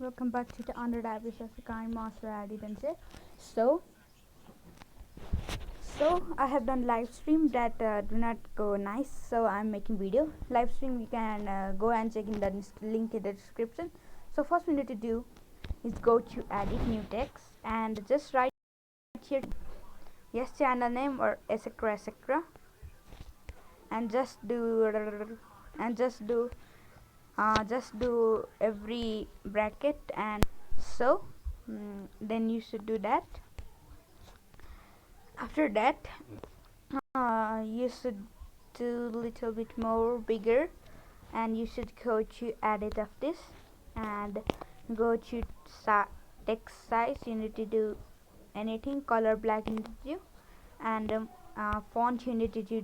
Welcome back to the another episode of Kinemaster Editor. So, I have done live stream that do not go nice. So I'm making video live stream. You can go and check in the link in the description. So first we need to do is go to edit new text and just write here yes channel name or etc, and just do every bracket, and so then you should do that. After that you should do little bit more bigger, and you should go to edit of this and go to text size. You need to do anything, color black you need to do, and font you need to do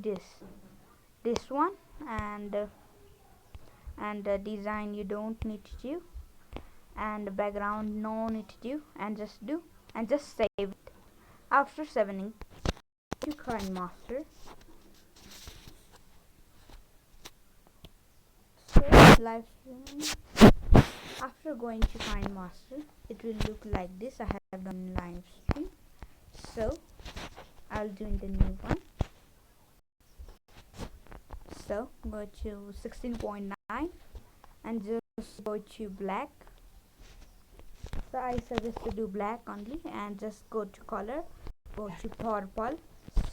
this one, and design you don't need to do, and background no need to do, and just save it. After saving to Kinemaster, so live streaming. After going to Kinemaster, it will look like this. I have done live stream, so I'll do in the new one. So go to 16.9 and just go to black. So I suggest to do black only, and just go to color, go to purple.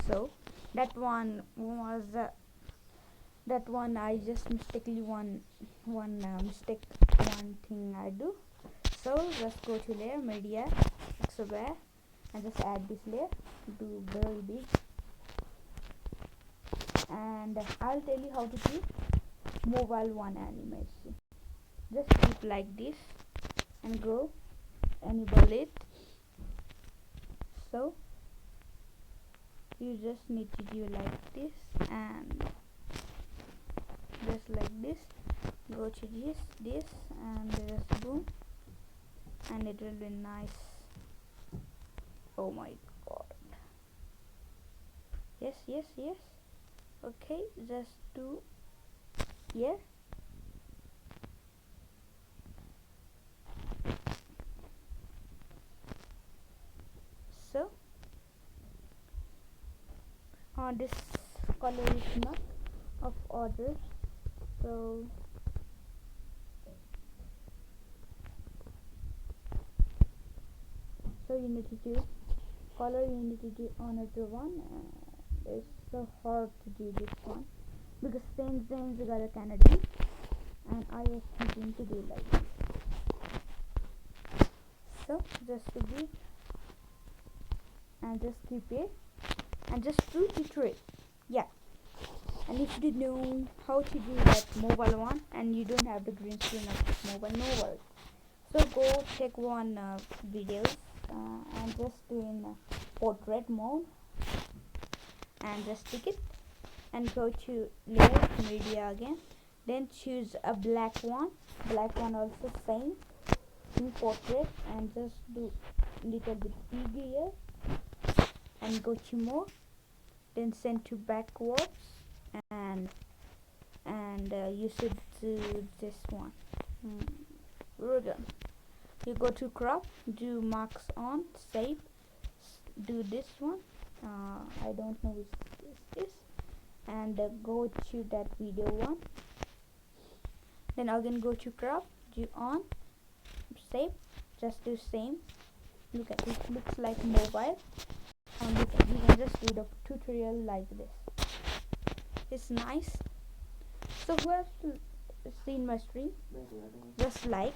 So that one I just mistakenly one thing I do. So just go to layer, media, extrovert, and just add this layer, do very big, and I'll tell you how to do mobile one animation. Just keep like this and go enable it. So you just need to do like this and just like this. Go to this and just boom, and it will be nice. Oh my god, yes. Okay, just do here. So this color is not of order, so you need to do color, you need to do another one. It's so hard to do this one because same you got a Canadian, and I was thinking to do like this. So just to do and just keep it and just do tutorial. Yeah, and if you know how to do that mobile one and you don't have the green screen of this mobile, no worries. So go check one videos and just do in portrait mode, and just stick it and go to layer, media again, then choose a black one also same in portrait, and just do little bit bigger and go to more, then send to backwards, and you should do this one. We're done. You go to crop, do marks on, save, do this one. I don't know which is this, and go to that video one, then again go to crop, do on, save, just do same. Look at it, looks like mobile, and you can just do the tutorial like this. It's nice. So who has seen my stream, just like.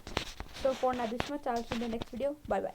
So for now this much, I'll see you in the next video. Bye bye.